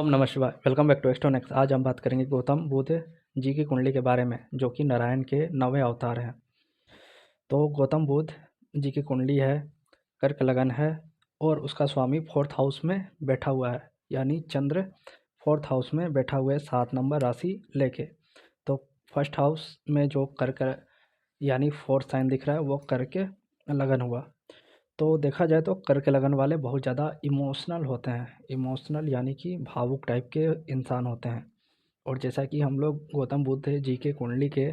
ओम नमः शिवाय। Welcome back to Extonex. आज हम बात करेंगे गौतम बुद्ध जी की कुंडली के बारे में, जो कि नारायण के 9वें अवतार हैं। तो गौतम बुद्ध जी की कुंडली है, कर्क लगन है और उसका स्वामी फोर्थ हाउस में बैठा हुआ है, यानी चंद्र फोर्थ हाउस में बैठा हुआ है 7 नंबर राशि लेके। तो फर्स्ट हाउस में जो कर्क यानी फोर्थ साइन दिख रहा है वो कर्क लगन हुआ। तो देखा जाए तो कर्क लगन वाले बहुत ज़्यादा इमोशनल होते हैं। इमोशनल यानी कि भावुक टाइप के इंसान होते हैं। और जैसा कि हम लोग गौतम बुद्ध जी के कुंडली के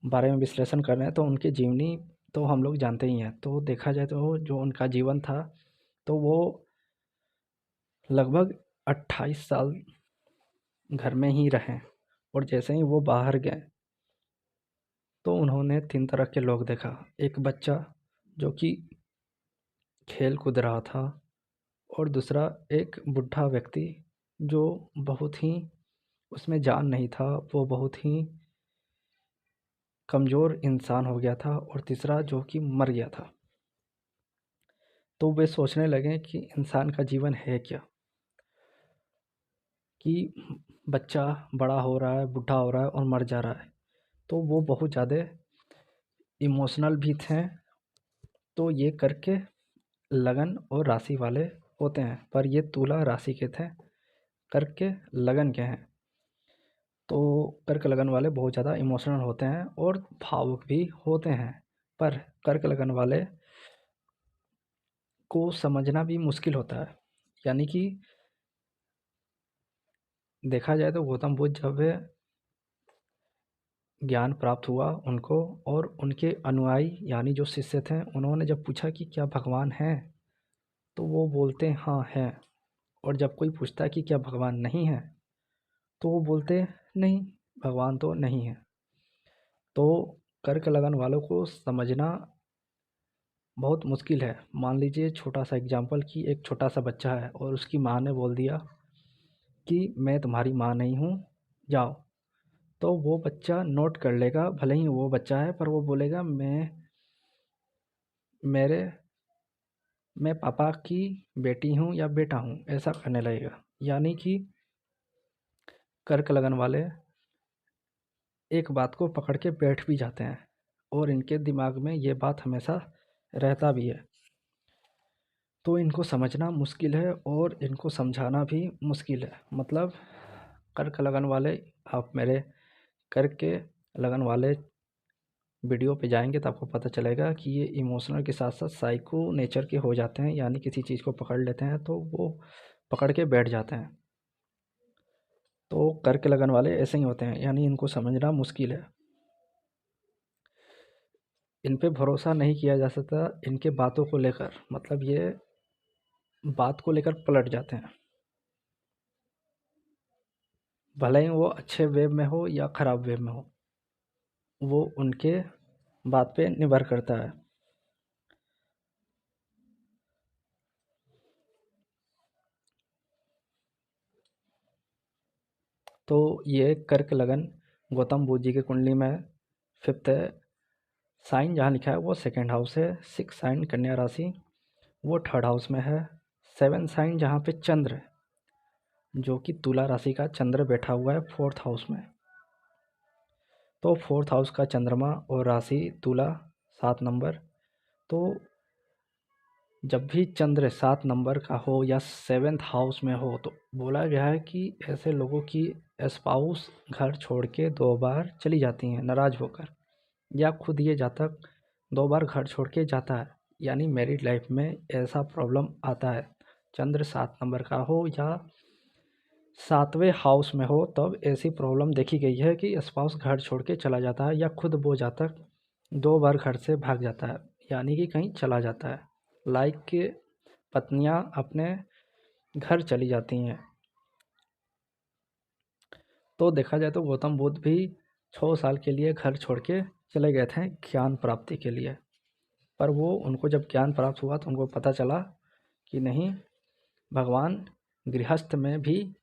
बारे में विश्लेषण कर रहे हैं, तो उनकी जीवनी तो हम लोग जानते ही हैं। तो देखा जाए तो जो उनका जीवन था, तो वो लगभग 28 साल घर में ही रहे। और जैसे ही वो बाहर गए तो उन्होंने 3 तरह के लोग देखा। एक बच्चा जो कि खेल कूद रहा था, और दूसरा एक बूढ़ा व्यक्ति जो बहुत ही उसमें जान नहीं था, वो बहुत ही कमज़ोर इंसान हो गया था, और तीसरा जो कि मर गया था। तो वे सोचने लगे कि इंसान का जीवन है क्या, कि बच्चा बड़ा हो रहा है, बूढ़ा हो रहा है और मर जा रहा है। तो वो बहुत ज़्यादा इमोशनल भी थे। तो ये करके लगन और राशि वाले होते हैं, पर ये तुला राशि के थे, कर्क के लगन के हैं। तो कर्क लगन वाले बहुत ज़्यादा इमोशनल होते हैं और भावुक भी होते हैं। पर कर्क लगन वाले को समझना भी मुश्किल होता है। यानी कि देखा जाए तो गौतम बुद्ध जब ज्ञान प्राप्त हुआ उनको, और उनके अनुयायी यानी जो शिष्य थे, उन्होंने जब पूछा कि क्या भगवान हैं, तो वो बोलते हाँ हैं। और जब कोई पूछता है कि क्या भगवान नहीं है, तो वो बोलते नहीं, भगवान तो नहीं है। तो कर्क लगन वालों को समझना बहुत मुश्किल है। मान लीजिए छोटा सा एग्जांपल, कि एक छोटा सा बच्चा है और उसकी माँ ने बोल दिया कि मैं तुम्हारी माँ नहीं हूँ, जाओ। तो वो बच्चा नोट कर लेगा, भले ही वो बच्चा है, पर वो बोलेगा मेरे मैं पापा की बेटी हूँ या बेटा हूँ, ऐसा करने लगेगा। यानी कि कर्क लगन वाले एक बात को पकड़ के बैठ भी जाते हैं, और इनके दिमाग में ये बात हमेशा रहता भी है। तो इनको समझना मुश्किल है और इनको समझाना भी मुश्किल है। मतलब कर्क लगन वाले, आप मेरे कर्क के लगन वाले वीडियो पे जाएंगे तो आपको पता चलेगा कि ये इमोशनल के साथ साथ साइको नेचर के हो जाते हैं। यानी किसी चीज़ को पकड़ लेते हैं तो वो पकड़ के बैठ जाते हैं। तो कर्क लगन वाले ऐसे ही होते हैं, यानी इनको समझना मुश्किल है। इन पे भरोसा नहीं किया जा सकता इनके बातों को लेकर। मतलब ये बात को लेकर पलट जाते हैं, भले ही वो अच्छे वे में हो या ख़राब वे में हो, वो उनके बात पे निर्भर करता है। तो ये कर्क लगन गौतम बुद्ध जी की कुंडली में फिफ्थ साइन जहाँ लिखा है वो सेकंड हाउस है। 6 साइन कन्या राशि वो थर्ड हाउस में है। 7 साइन जहाँ पे चंद्र जो कि तुला राशि का चंद्र बैठा हुआ है फोर्थ हाउस में। तो फोर्थ हाउस का चंद्रमा और राशि तुला 7 नंबर। तो जब भी चंद्र 7 नंबर का हो या 7th हाउस में हो, तो बोला गया है कि ऐसे लोगों की स्पाउस घर छोड़ के 2 बार चली जाती हैं नाराज़ होकर, या खुद ये जातक 2 बार घर छोड़ के जाता है। यानी मैरिड लाइफ में ऐसा प्रॉब्लम आता है। चंद्र 7 नंबर का हो या 7वें हाउस में हो, तब ऐसी प्रॉब्लम देखी गई है कि स्पाउस घर छोड़ के चला जाता है, या खुद वो जातक 2 बार घर से भाग जाता है, यानी कि कहीं चला जाता है। लाइक कि पत्नियां अपने घर चली जाती हैं। तो देखा जाए तो गौतम बुद्ध भी 6 साल के लिए घर छोड़ के चले गए थे ज्ञान प्राप्ति के लिए। पर वो उनको जब ज्ञान प्राप्त हुआ तो उनको पता चला कि नहीं, भगवान गृहस्थ में भी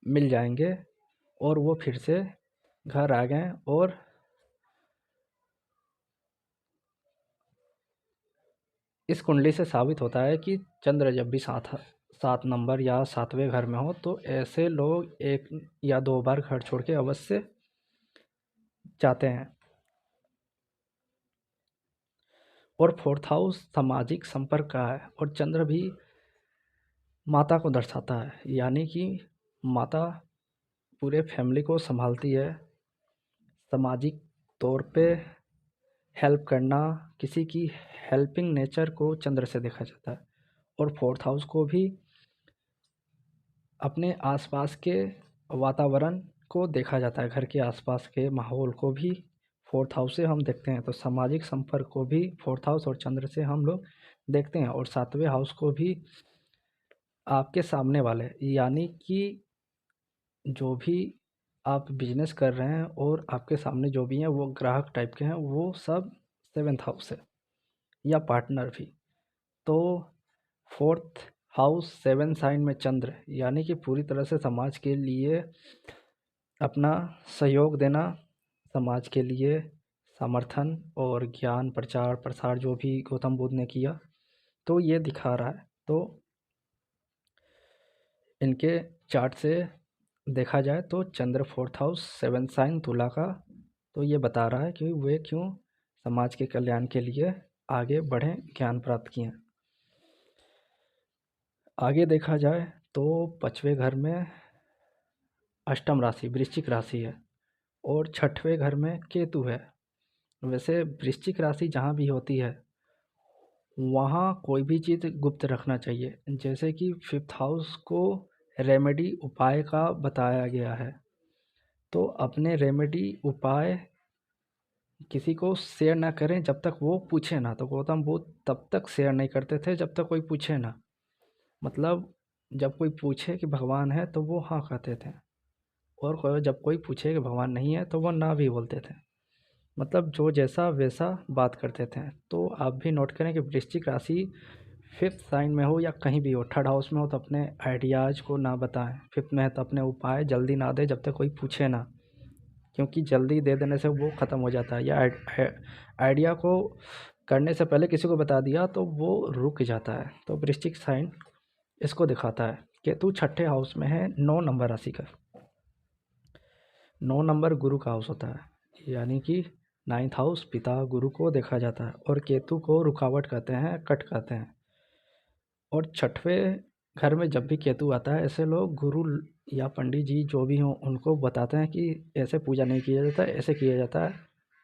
मिल जाएंगे, और वो फिर से घर आ गए। और इस कुंडली से साबित होता है कि चंद्र जब भी 7 7 नंबर या 7वें घर में हो तो ऐसे लोग 1 या 2 बार घर छोड़ के अवश्य जाते हैं। और 4th हाउस सामाजिक संपर्क का है और चंद्र भी माता को दर्शाता है, यानी कि माता पूरे फैमिली को संभालती है। सामाजिक तौर पे हेल्प करना, किसी की हेल्पिंग नेचर को चंद्र से देखा जाता है। और 4th हाउस को भी अपने आसपास के वातावरण को देखा जाता है, घर के आसपास के माहौल को भी 4th हाउस से हम देखते हैं। तो सामाजिक संपर्क को भी 4th हाउस और चंद्र से हम लोग देखते हैं। और 7वें हाउस को भी आपके सामने वाले, यानी कि जो भी आप बिजनेस कर रहे हैं और आपके सामने जो भी हैं वो ग्राहक टाइप के हैं, वो सब 7th हाउस है, या पार्टनर भी। तो 4th हाउस 7 साइन में चंद्र, यानी कि पूरी तरह से समाज के लिए अपना सहयोग देना, समाज के लिए समर्थन और ज्ञान प्रचार प्रसार जो भी गौतम बुद्ध ने किया, तो ये दिखा रहा है। तो इनके चार्ट से देखा जाए तो चंद्र 4th हाउस 7 साइन तुला का, तो ये बता रहा है कि वे क्यों समाज के कल्याण के लिए आगे बढ़ें, ज्ञान प्राप्त किए। आगे देखा जाए तो 5वें घर में अष्टम राशि वृश्चिक राशि है और 6वें घर में केतु है। वैसे वृश्चिक राशि जहाँ भी होती है वहाँ कोई भी चीज़ गुप्त रखना चाहिए, जैसे कि 5th हाउस को रेमेडी उपाय का बताया गया है। तो अपने रेमेडी उपाय किसी को शेयर ना करें जब तक वो पूछे ना। तो गौतम बुद्ध तब तक शेयर नहीं करते थे जब तक कोई पूछे ना, मतलब जब कोई पूछे कि भगवान है तो वो हाँ कहते थे, और जब कोई पूछे कि भगवान नहीं है तो वो ना भी बोलते थे, मतलब जो जैसा वैसा बात करते थे। तो आप भी नोट करें कि वृश्चिक राशि 5th साइन में हो या कहीं भी हो, 3rd हाउस में हो तो अपने आइडियाज़ को ना बताएं, 5th में है तो अपने उपाय जल्दी ना दें जब तक कोई पूछे ना, क्योंकि जल्दी दे देने से वो ख़त्म हो जाता है। या आइडिया को करने से पहले किसी को बता दिया तो वो रुक जाता है। तो वृश्चिक साइन इसको दिखाता है। केतु 6ठे हाउस में है 9 नंबर राशि का। 9 नंबर गुरु का हाउस होता है, यानी कि 9th हाउस पिता गुरु को देखा जाता है। और केतु को रुकावट कहते हैं, कट कहते हैं। और 6वें घर में जब भी केतु आता है, ऐसे लोग गुरु या पंडित जी जो भी हों उनको बताते हैं कि ऐसे पूजा नहीं किया जाता, ऐसे किया जाता है,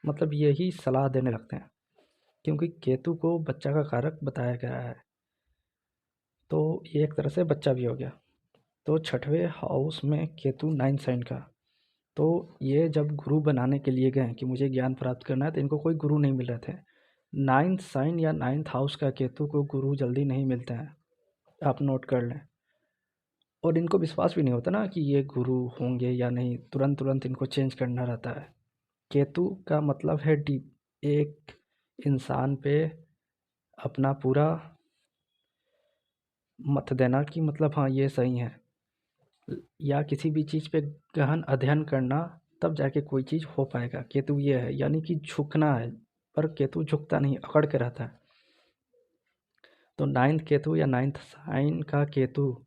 मतलब यही सलाह देने लगते हैं, क्योंकि केतु को बच्चा का कारक बताया गया है। तो ये एक तरह से बच्चा भी हो गया। तो 6वें हाउस में केतु 9 साइन का, तो ये जब गुरु बनाने के लिए गए कि मुझे ज्ञान प्राप्त करना है, तो इनको कोई गुरु नहीं मिल रहे थे। 9th साइन या 9th हाउस का केतु को गुरु जल्दी नहीं मिलते हैं, आप नोट कर लें। और इनको विश्वास भी नहीं होता ना कि ये गुरु होंगे या नहीं, तुरंत तुरंत इनको चेंज करना रहता है। केतु का मतलब है डीप, एक इंसान पे अपना पूरा मत देना कि मतलब हाँ ये सही है, या किसी भी चीज़ पे गहन अध्ययन करना, तब जाके कोई चीज़ हो पाएगा। केतु ये है, यानी कि झुकना है, पर केतु झुकता नहीं, अकड़ के रहता है। तो 9th केतु या 9th साइन का केतु,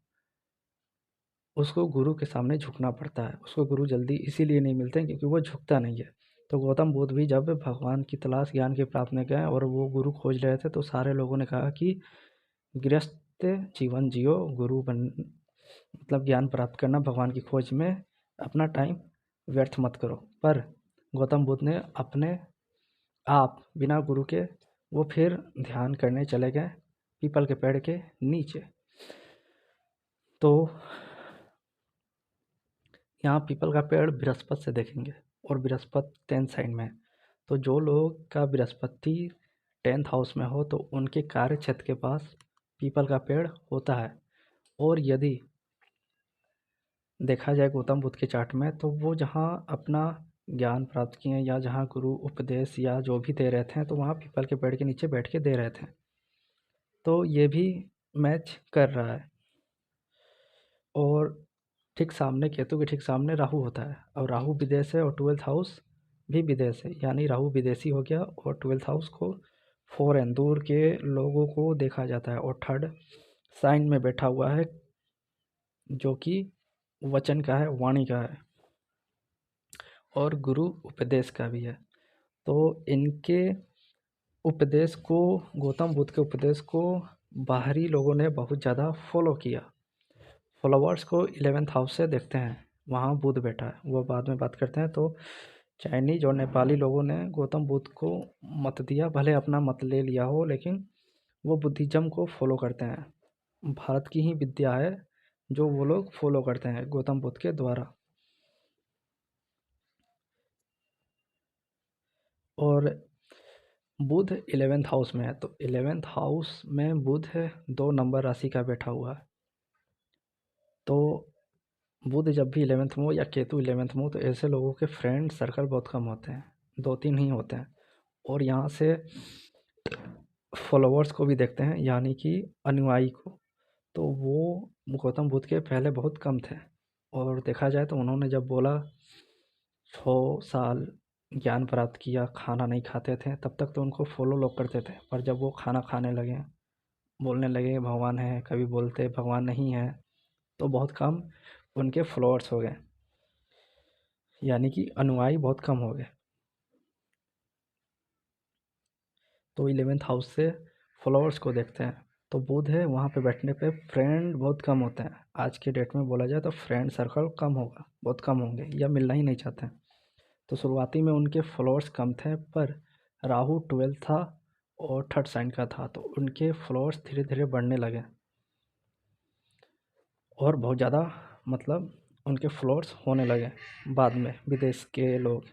उसको गुरु के सामने झुकना पड़ता है। उसको गुरु जल्दी इसीलिए नहीं मिलते हैं क्योंकि वो झुकता नहीं है। तो गौतम बुद्ध भी जब भगवान की तलाश ज्ञान की प्राप्त में गए और वो गुरु खोज रहे थे, तो सारे लोगों ने कहा कि गृहस्थ जीवन जियो, गुरु बन मतलब ज्ञान प्राप्त करना, भगवान की खोज में अपना टाइम व्यर्थ मत करो। पर गौतम बुद्ध ने अपने आप बिना गुरु के वो फिर ध्यान करने चले गए पीपल के पेड़ के नीचे। तो यहाँ पीपल का पेड़ बृहस्पति से देखेंगे और बृहस्पति 10th साइन में है। तो जो लोग का बृहस्पति 10th हाउस में हो तो उनके कार्य क्षेत्र के पास पीपल का पेड़ होता है। और यदि देखा जाए गौतम बुद्ध के चार्ट में, तो वो जहाँ अपना ज्ञान प्राप्त किए या जहाँ गुरु उपदेश या जो भी दे रहे थे, तो वहाँ पीपल के पेड़ के नीचे बैठ के दे रहे थे। तो ये भी मैच कर रहा है। और ठीक सामने केतु के ठीक सामने राहु होता है, और राहु विदेश है और 12th हाउस भी विदेश है, यानी राहु विदेशी हो गया। और 12th हाउस को फॉरेन दूर के लोगों को देखा जाता है। और 3rd साइन में बैठा हुआ है जो कि वचन का है, वाणी का है, और गुरु उपदेश का भी है। तो इनके उपदेश को, गौतम बुद्ध के उपदेश को बाहरी लोगों ने बहुत ज़्यादा फॉलो किया। फॉलोवर्स को 11th हाउस से देखते हैं, वहाँ बुद्ध बैठा है, वो बाद में बात करते हैं। तो चाइनीज और नेपाली लोगों ने गौतम बुद्ध को मत दिया, भले अपना मत ले लिया हो, लेकिन वो बुद्धिज़्म को फॉलो करते हैं। भारत की ही विद्या है जो वो लोग फॉलो करते हैं गौतम बुद्ध के द्वारा। और बुध 11th हाउस में है, तो 11th हाउस में बुध है 2 नंबर राशि का बैठा हुआ है। तो बुध जब भी 11th में हो या केतु 11th में हो, तो ऐसे लोगों के फ्रेंड सर्कल बहुत कम होते हैं, 2-3 ही होते हैं। और यहाँ से फॉलोवर्स को भी देखते हैं, यानी कि अनुयायी को। तो वो गौतम बुद्ध के पहले बहुत कम थे, और देखा जाए तो उन्होंने जब बोला 100 साल ज्ञान प्राप्त किया, खाना नहीं खाते थे, तब तक तो उनको फॉलो लोग करते थे। पर जब वो खाना खाने लगे, बोलने लगे भगवान है, कभी बोलते भगवान नहीं है, तो बहुत कम उनके फॉलोअर्स हो गए, यानी कि अनुयायी बहुत कम हो गए। तो 11th हाउस से फॉलोअर्स को देखते हैं। तो बुध है, वहाँ पे बैठने पे फ्रेंड बहुत कम होते हैं। आज के डेट में बोला जाए तो फ्रेंड सर्कल कम होगा, बहुत कम होंगे, या मिलना ही नहीं चाहते हैं। तो शुरुआती में उनके फॉलोअर्स कम थे, पर राहु 12 था और 3rd साइन का था, तो उनके फॉलोअर्स धीरे धीरे बढ़ने लगे, और बहुत ज़्यादा, मतलब उनके फॉलोअर्स होने लगे बाद में, विदेश के लोग।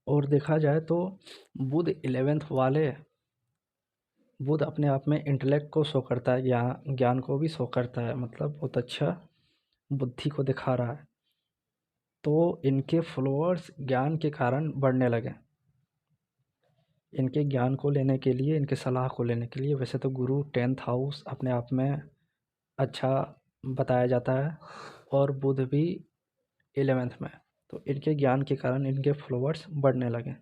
और देखा जाए तो बुध 11th वाले, बुध अपने आप में इंटेलेक्ट को शो करता है, ज्ञान को भी शो करता है, मतलब बहुत अच्छा बुद्धि को दिखा रहा है। तो इनके फॉलोअर्स ज्ञान के कारण बढ़ने लगे, इनके ज्ञान को लेने के लिए, इनके सलाह को लेने के लिए। वैसे तो गुरु 10th हाउस अपने आप में अच्छा बताया जाता है, और बुध भी 11th में। तो इनके ज्ञान के कारण इनके फॉलोअर्स बढ़ने लगे।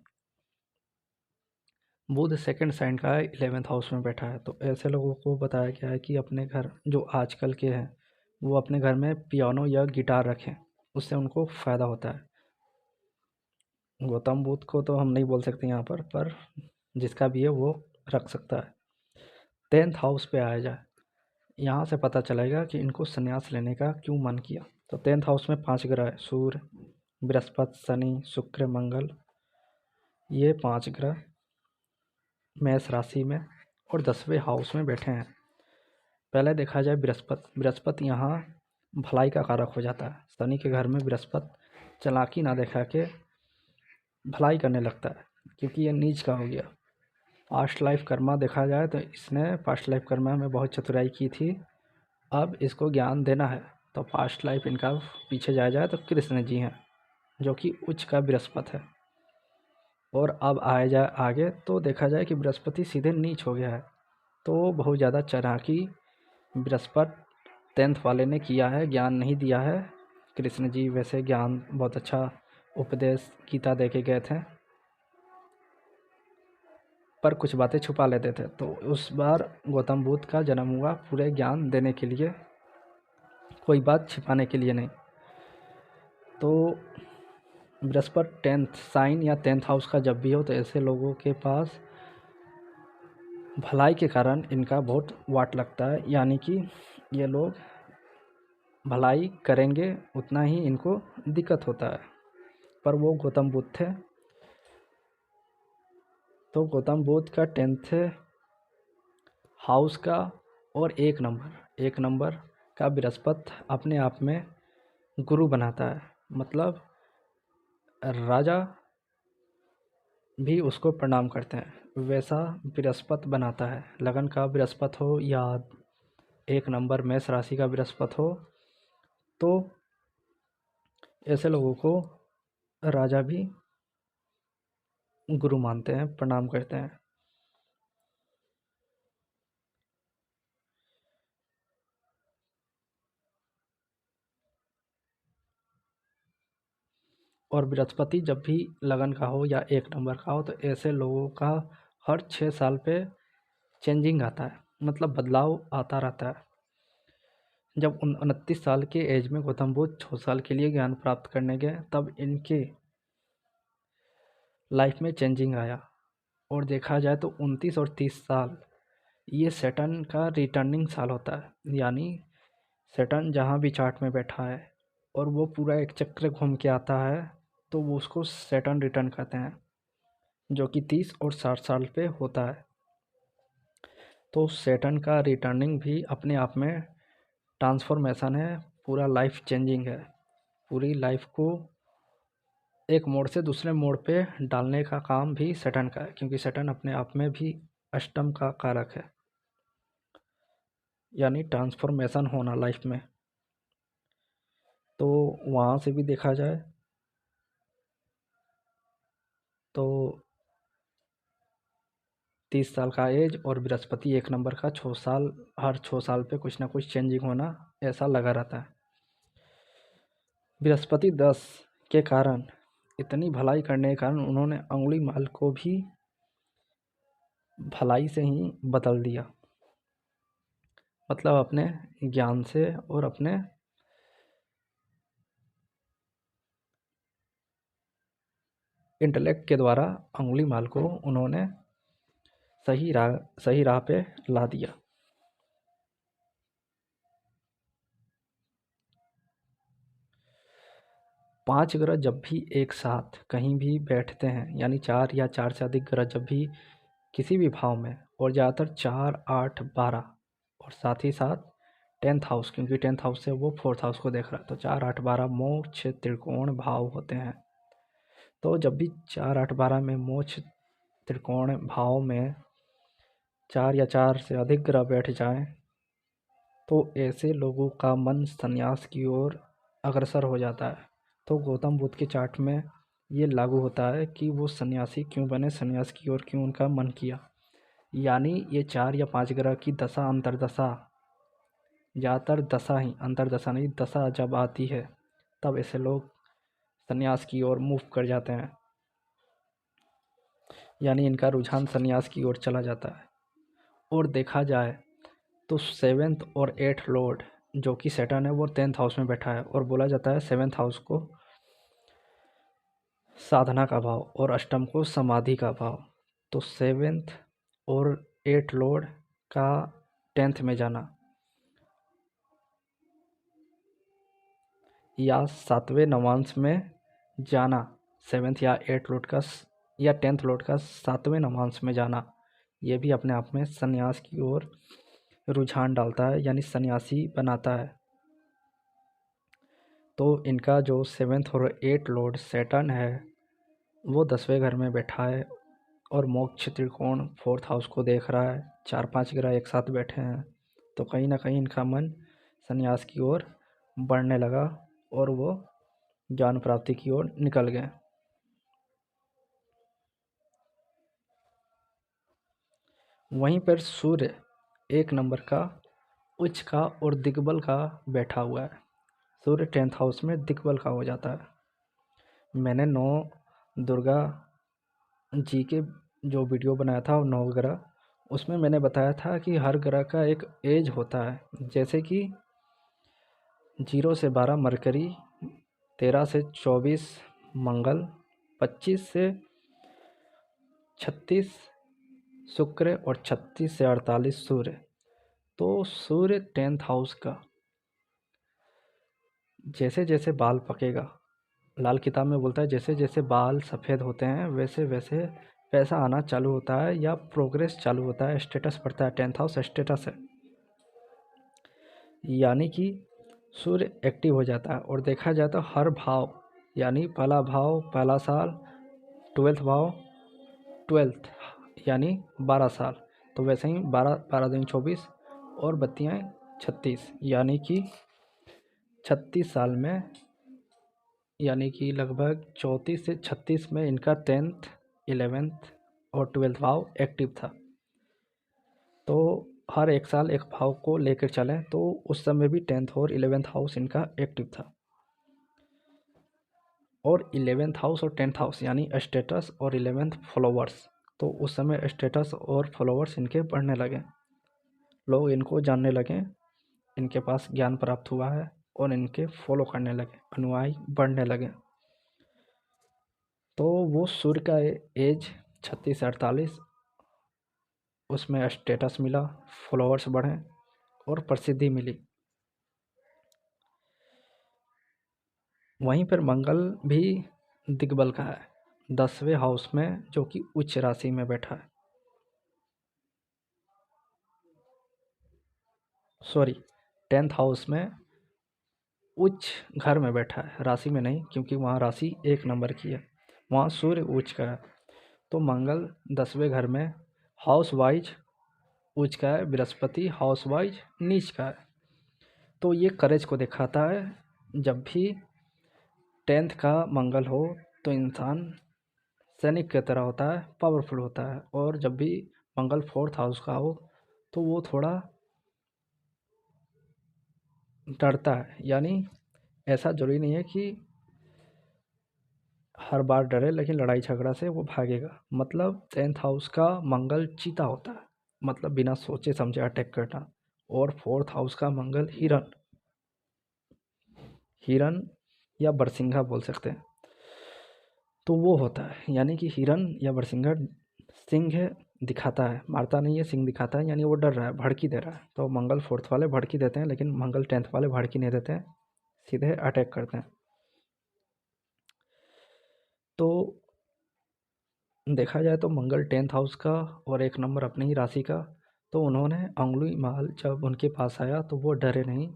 बुध 2nd साइन का है, 11th हाउस में बैठा है। तो ऐसे लोगों को बताया गया है कि अपने घर, जो आजकल के हैं, वो अपने घर में पियानो या गिटार रखें, उससे उनको फ़ायदा होता है। गौतम बुद्ध को तो हम नहीं बोल सकते यहाँ पर जिसका भी है वो रख सकता है। 10th हाउस पे आया जाए, यहाँ से पता चलेगा कि इनको संन्यास लेने का क्यों मन किया। तो 10th हाउस में 5 ग्रह है, सूर्य, बृहस्पति, शनि, शुक्र, मंगल, ये 5 ग्रह मेष राशि में और 10वें हाउस में बैठे हैं। पहले देखा जाए बृहस्पति यहाँ भलाई का कारक हो जाता है। शनि के घर में बृहस्पति चालाकी ना दिखा के भलाई करने लगता है, क्योंकि ये नीच का हो गया। पास्ट लाइफ कर्मा देखा जाए तो इसने पास्ट लाइफ कर्मा में बहुत चतुराई की थी, अब इसको ज्ञान देना है। तो पास्ट लाइफ इनका पीछे जाया जाए तो कृष्ण जी हैं, जो कि उच्च का बृहस्पति है। और अब आया जाए आगे तो देखा जाए कि बृहस्पति सीधे नीच हो गया है। तो बहुत ज़्यादा चालाकी बृहस्पति 10th वाले ने किया है, ज्ञान नहीं दिया है। कृष्ण जी वैसे ज्ञान बहुत अच्छा उपदेश गीता दे के गए थे, पर कुछ बातें छुपा लेते थे। तो उस बार गौतम बुद्ध का जन्म हुआ पूरे ज्ञान देने के लिए, कोई बात छिपाने के लिए नहीं। तो बृहस्पति 10th साइन या 10th हाउस का जब भी हो, तो ऐसे लोगों के पास भलाई के कारण इनका बहुत वाट लगता है, यानी कि ये लोग भलाई करेंगे उतना ही इनको दिक्कत होता है। पर वो गौतम बुद्ध थे। तो गौतम बुद्ध का 10th हाउस का और 1 नंबर का बृहस्पति अपने आप में गुरु बनाता है, मतलब राजा भी उसको प्रणाम करते हैं, वैसा बृहस्पति बनाता है। लगन का बृहस्पति हो या 1 नंबर मेष राशि का बृहस्पति हो, तो ऐसे लोगों को राजा भी गुरु मानते हैं, प्रणाम करते हैं। और बृहस्पति जब भी लगन का हो या 1 नंबर का हो तो ऐसे लोगों का हर 6 साल पे चेंजिंग आता है, मतलब बदलाव आता रहता है। जब 29 साल के एज में गौतम बुद्ध 6 साल के लिए ज्ञान प्राप्त करने गए तब इनके लाइफ में चेंजिंग आया। और देखा जाए तो 29 और 30 साल ये सैटर्न का रिटर्निंग साल होता है, यानी सैटर्न जहाँ भी चार्ट में बैठा है और वो पूरा एक चक्र घूम के आता है तो वो उसको सैटर्न रिटर्न कहते हैं, जो कि 30 और 60 साल पे होता है। तो सैटर्न का रिटर्निंग भी अपने आप में ट्रांसफॉर्मेशन है, पूरा लाइफ चेंजिंग है, पूरी लाइफ को एक मोड़ से दूसरे मोड़ पे डालने का काम भी सैटर्न का है, क्योंकि सैटर्न अपने आप में भी अष्टम का कारक है, यानी ट्रांसफॉर्मेशन होना लाइफ में। तो वहाँ से भी देखा जाए तो 30 साल का एज और बृहस्पति 1 नंबर का 6 साल, हर 6 साल पे कुछ ना कुछ चेंजिंग होना ऐसा लगा रहता है। बृहस्पति 10 के कारण, इतनी भलाई करने के कारण उन्होंने अंगुली माल को भी भलाई से ही बदल दिया, मतलब अपने ज्ञान से और अपने इंटेलेक्ट के द्वारा अंगुली माल को उन्होंने सही राह पे ला दिया। पांच ग्रह जब भी एक साथ कहीं भी बैठते हैं, यानी 4 या 4 से अधिक ग्रह जब भी किसी भी भाव में, और ज़्यादातर 4, 8, 12 और साथ ही साथ 10th हाउस, क्योंकि 10th हाउस से वो 4th हाउस को देख रहा है, तो 4, 8, 12 मोक्ष त्रिकोण भाव होते हैं। तो जब भी 4, 8, 12 में मोक्ष त्रिकोण भाव में 4 या 4 से अधिक ग्रह बैठ जाएं तो ऐसे लोगों का मन संन्यास की ओर अग्रसर हो जाता है। तो गौतम बुद्ध के चार्ट में ये लागू होता है कि वो सन्यासी क्यों बने, संन्यास की ओर क्यों उनका मन किया। यानी ये 4 या 5 ग्रह की दशा अंतरदशा, ज़्यादातर दशा ही, अंतरदशा नहीं, दशा जब आती है तब ऐसे लोग संन्यास की ओर मूव कर जाते हैं, यानी इनका रुझान संन्यास की ओर चला जाता है। और देखा जाए तो 7th और 8th लॉर्ड जो कि सैटर्न है वो 10th हाउस में बैठा है, और बोला जाता है 7th हाउस को साधना का भाव और अष्टम को समाधि का भाव। तो 7th और 8th लॉर्ड का 10th में जाना या 7वें नवांश में जाना, 7th या 8th लॉर्ड का या 10th लॉर्ड का 7वें नवांश में जाना, ये भी अपने आप में संन्यास की ओर रुझान डालता है, यानी सन्यासी बनाता है। तो इनका जो 7th और 8th लॉर्ड सैटर्न है वो 10वें घर में बैठा है और मोक्ष त्रिकोण 4th हाउस को देख रहा है, 4-5 ग्रह एक साथ बैठे हैं, तो कहीं ना कहीं इनका मन संन्यास की ओर बढ़ने लगा और वो ज्ञान प्राप्ति की ओर निकल गए। वहीं पर सूर्य 1 नंबर का उच्च का और दिग्बल का बैठा हुआ है। सूर्य 10th हाउस में दिग्बल का हो जाता है। मैंने 9 दुर्गा जी के जो वीडियो बनाया था, 9 ग्रह, उसमें मैंने बताया था कि हर ग्रह का एक एज होता है, जैसे कि 0 से 12 मरकरी, 13 से 24 मंगल, 25 से 36 शुक्र और 36 से 48 सूर्य। तो सूर्य 10th हाउस का जैसे जैसे बाल पकेगा, लाल किताब में बोलता है जैसे जैसे बाल सफ़ेद होते हैं वैसे वैसे पैसा आना चालू होता है या प्रोग्रेस चालू होता है, स्टेटस बढ़ता है। 10th हाउस स्टेटस है, यानी कि सूर्य एक्टिव हो जाता है। और देखा जाए तो हर भाव, यानी पहला भाव पहला साल, 12th भाव 12th यानी 12 साल, तो वैसे ही 12 दिन 24 और बत्तियाँ 36, यानी कि 36 साल में, यानी कि लगभग 34 से 36 में इनका 10th 11th और 12th भाव एक्टिव था। तो हर एक साल एक भाव को लेकर चलें तो उस समय भी 10th और 11th हाउस इनका एक्टिव था। और 11th हाउस और 10th हाउस यानी स्टेटस और 11th फॉलोवर्स, तो उस समय स्टेटस और फॉलोवर्स इनके बढ़ने लगे, लोग इनको जानने लगे, इनके पास ज्ञान प्राप्त हुआ है और इनके फॉलो करने लगे, अनुयायी बढ़ने लगे। तो वो सूर्य का एज 36 से 48, उसमें स्टेटस मिला, फॉलोअर्स बढ़े और प्रसिद्धि मिली। वहीं पर मंगल भी दिग्बल का है 10वें हाउस में, जो कि उच्च राशि में बैठा है, सॉरी 10th हाउस में उच्च घर में बैठा है, राशि में नहीं, क्योंकि वहाँ राशि 1 नंबर की है, वहाँ सूर्य उच्च का है। तो मंगल 10वें घर में हाउस वाइज उच्च का है, बृहस्पति हाउस वाइज नीच का है। तो ये करेज को दिखाता है। जब भी 10th का मंगल हो तो इंसान सैनिक की तरह होता है, पावरफुल होता है, और जब भी मंगल 4th हाउस का हो तो वो थोड़ा डरता है। यानी ऐसा ज़रूरी नहीं है कि हर बार डरे, लेकिन लड़ाई झगड़ा से वो भागेगा। मतलब 10th हाउस का मंगल चीता होता है, मतलब बिना सोचे समझे अटैक करना। और 4th हाउस का मंगल हिरन, हिरन या बरसिंघा बोल सकते हैं, तो वो होता है। यानी कि हिरन या बरसिंघा सिंह दिखाता है, मारता नहीं है, सिंह दिखाता है, यानी वो डर रहा है, भड़की दे रहा है। तो मंगल 4th वाले भड़की देते हैं, लेकिन मंगल 10th वाले भड़की नहीं देते हैं, सीधे अटैक करते हैं। तो देखा जाए तो मंगल 10th हाउस का और 1 नंबर अपनी ही राशि का। तो उन्होंने अंगुली माल जब उनके पास आया तो वो डरे नहीं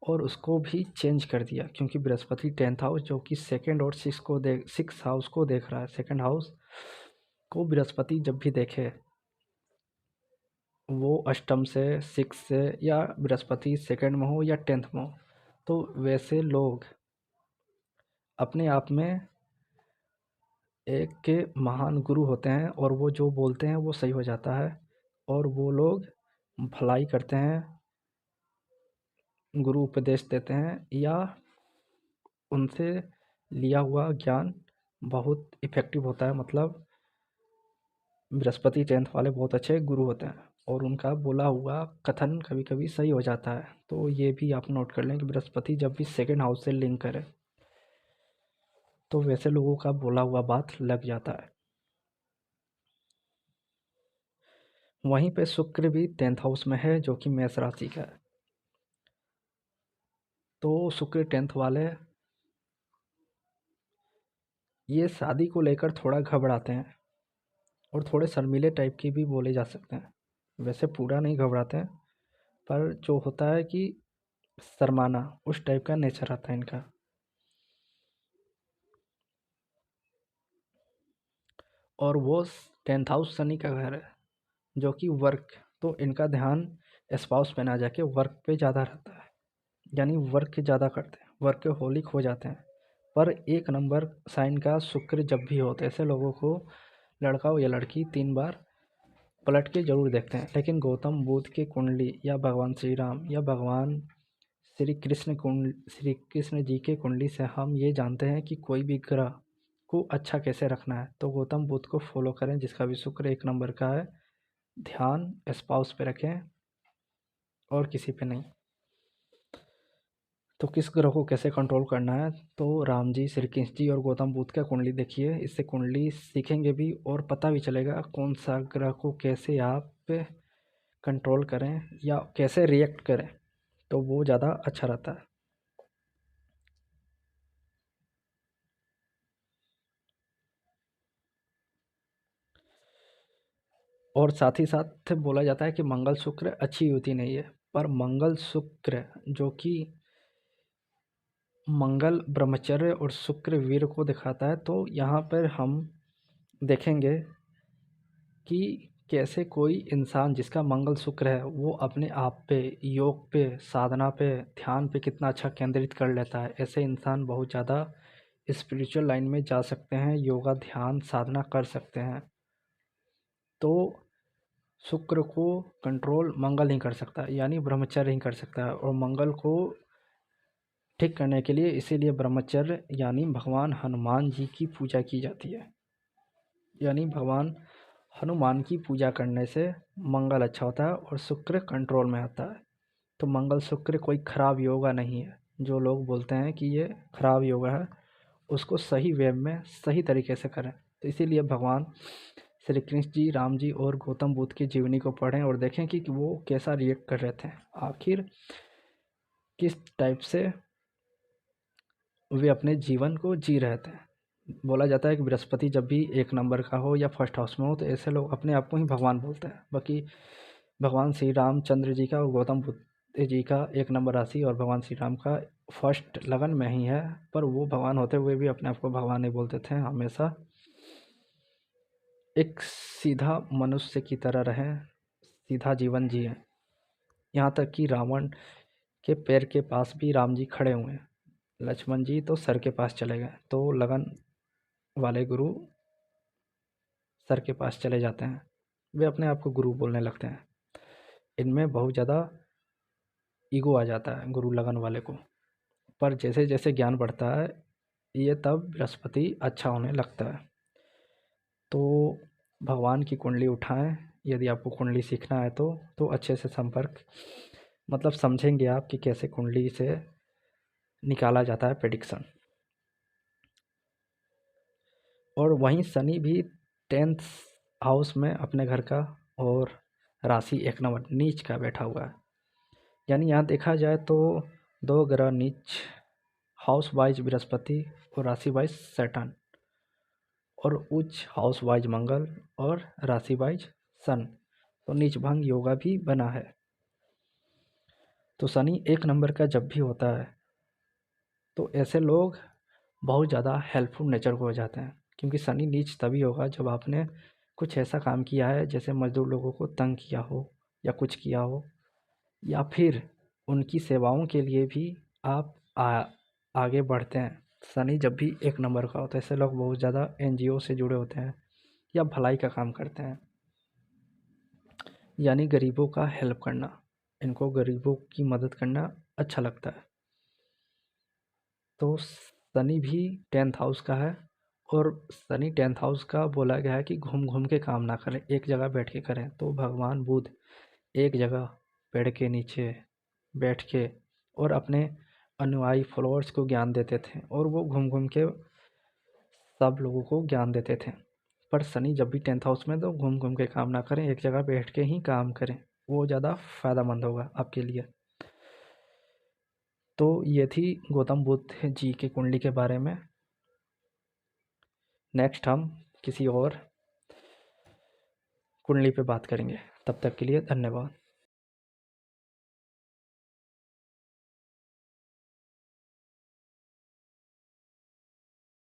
और उसको भी चेंज कर दिया, क्योंकि बृहस्पति 10th हाउस जो कि 2nd और 6 हाउस को देख रहा है। 2nd हाउस को बृहस्पति जब भी देखे, वो अष्टम से, 6 से, या बृहस्पति 2nd में हो या 10th में हो, तो वैसे लोग अपने आप में एक के महान गुरु होते हैं, और वो जो बोलते हैं वो सही हो जाता है, और वो लोग भलाई करते हैं, गुरु उपदेश देते हैं, या उनसे लिया हुआ ज्ञान बहुत इफ़ेक्टिव होता है। मतलब बृहस्पति 10th वाले बहुत अच्छे गुरु होते हैं, और उनका बोला हुआ कथन कभी कभी सही हो जाता है। तो ये भी आप नोट कर लें कि बृहस्पति जब भी 2nd हाउस से लिंक करे तो वैसे लोगों का बोला हुआ बात लग जाता है। वहीं पे शुक्र भी 10th हाउस में है, जो कि मेष राशि का है। तो शुक्र 10th वाले ये शादी को लेकर थोड़ा घबराते हैं, और थोड़े शर्मीले टाइप के भी बोले जा सकते हैं। वैसे पूरा नहीं घबराते हैं, पर जो होता है कि शर्माना, उस टाइप का नेचर आता है इनका। और वो 10th हाउस शनि का घर है, जो कि वर्क, तो इनका ध्यान स्पाउस पे ना जाके वर्क पे ज़्यादा रहता है, यानी वर्क ज़्यादा करते हैं, वर्कहोलिक हो जाते हैं। पर 1 नंबर साइन का शुक्र जब भी हो तो ऐसे लोगों को, लड़का हो या लड़की, 3 बार पलट के ज़रूर देखते हैं। लेकिन गौतम बुद्ध की कुंडली या भगवान श्री राम या भगवान श्री कृष्ण जी के कुंडली से हम ये जानते हैं कि कोई भी ग्रह को अच्छा कैसे रखना है। तो गौतम बुद्ध को फॉलो करें, जिसका भी शुक्र 1 नंबर का है। ध्यान स्पाउस पे रखें और किसी पे नहीं। तो किस ग्रह को कैसे कंट्रोल करना है, तो राम जी, श्री कृष्ण जी और गौतम बुद्ध का कुंडली देखिए। इससे कुंडली सीखेंगे भी और पता भी चलेगा कौन सा ग्रह को कैसे आप कंट्रोल करें या कैसे रिएक्ट करें, तो वो ज़्यादा अच्छा रहता है। और साथ ही साथ बोला जाता है कि मंगल शुक्र अच्छी युति नहीं है, पर मंगल शुक्र जो कि मंगल ब्रह्मचर्य और शुक्र वीर को दिखाता है। तो यहाँ पर हम देखेंगे कि कैसे कोई इंसान जिसका मंगल शुक्र है वो अपने आप पे, योग पे, साधना पे, ध्यान पे कितना अच्छा केंद्रित कर लेता है। ऐसे इंसान बहुत ज़्यादा स्पिरिचुअल लाइन में जा सकते हैं, योगा, ध्यान, साधना कर सकते हैं। तो शुक्र को कंट्रोल मंगल ही कर सकता है, यानी ब्रह्मचर्य ही कर सकता है। और मंगल को ठीक करने के लिए इसीलिए ब्रह्मचर्य यानी भगवान हनुमान जी की पूजा की जाती है। यानी भगवान हनुमान की पूजा करने से मंगल अच्छा होता है और शुक्र कंट्रोल में आता है। तो मंगल शुक्र कोई खराब योगा नहीं है। जो लोग बोलते हैं कि ये खराब योगा है, उसको सही वे में सही तरीके से करें। तो इसीलिए भगवान श्री कृष्ण जी, राम जी और गौतम बुद्ध की जीवनी को पढ़ें और देखें कि वो कैसा रिएक्ट कर रहे थे, आखिर किस टाइप से वे अपने जीवन को जी रहे थे। बोला जाता है कि बृहस्पति जब भी एक नंबर का हो या फर्स्ट हाउस में हो तो ऐसे लोग अपने आप को ही भगवान बोलते हैं। बाकी भगवान श्री रामचंद्र जी का और गौतम बुद्ध जी का एक नंबर राशि और भगवान श्री राम का फर्स्ट लगन में ही है, पर वो भगवान होते हुए भी अपने आप को भगवान नहीं बोलते थे। हमेशा एक सीधा मनुष्य की तरह रहें, सीधा जीवन जिए। यहाँ तक कि रावण के पैर के पास भी राम जी खड़े हुए हैं, लक्ष्मण जी तो सर के पास चले गए। तो लगन वाले गुरु सर के पास चले जाते हैं, वे अपने आप को गुरु बोलने लगते हैं। इनमें बहुत ज़्यादा ईगो आ जाता है गुरु लगन वाले को। पर जैसे जैसे ज्ञान बढ़ता है ये तब बृहस्पति अच्छा होने लगता है। तो भगवान की कुंडली उठाएं। यदि आपको कुंडली सीखना है तो अच्छे से संपर्क मतलब समझेंगे आप कि कैसे कुंडली से निकाला जाता है प्रेडिक्शन। और वहीं शनि भी 10th हाउस में अपने घर का और राशि एक नंबर नीच का बैठा हुआ है। यानी यहाँ देखा जाए तो दो ग्रह नीच, हाउस वाइज बृहस्पति और राशि वाइज सैटर्न, और उच्च हाउस वाइज मंगल और राशि वाइज सन। तो नीच भंग योगा भी बना है। तो शनि एक नंबर का जब भी होता है तो ऐसे लोग बहुत ज़्यादा हेल्पफुल नेचर को हो जाते हैं, क्योंकि शनि नीच तभी होगा जब आपने कुछ ऐसा काम किया है जैसे मजदूर लोगों को तंग किया हो या कुछ किया हो, या फिर उनकी सेवाओं के लिए भी आप आगे बढ़ते हैं। शनि जब भी एक नंबर का होता है ऐसे लोग बहुत ज़्यादा एनजीओ से जुड़े होते हैं या भलाई का काम करते हैं, यानी गरीबों का हेल्प करना। इनको गरीबों की मदद करना अच्छा लगता है। तो शनि भी 10th हाउस का है, और शनि 10th हाउस का बोला गया है कि घूम घूम के काम ना करें, एक जगह बैठ के करें। तो भगवान बुद्ध एक जगह पेड़ के नीचे बैठ के और अपने अनुयायी फॉलोअर्स को ज्ञान देते थे, और वो घूम घूम के सब लोगों को ज्ञान देते थे। पर शनि जब भी 10th हाउस में तो घूम घूम के काम ना करें, एक जगह बैठ के ही काम करें, वो ज़्यादा फ़ायदेमंद होगा आपके लिए। तो ये थी गौतम बुद्ध जी की कुंडली के बारे में। नेक्स्ट हम किसी और कुंडली पे बात करेंगे। तब तक के लिए धन्यवाद।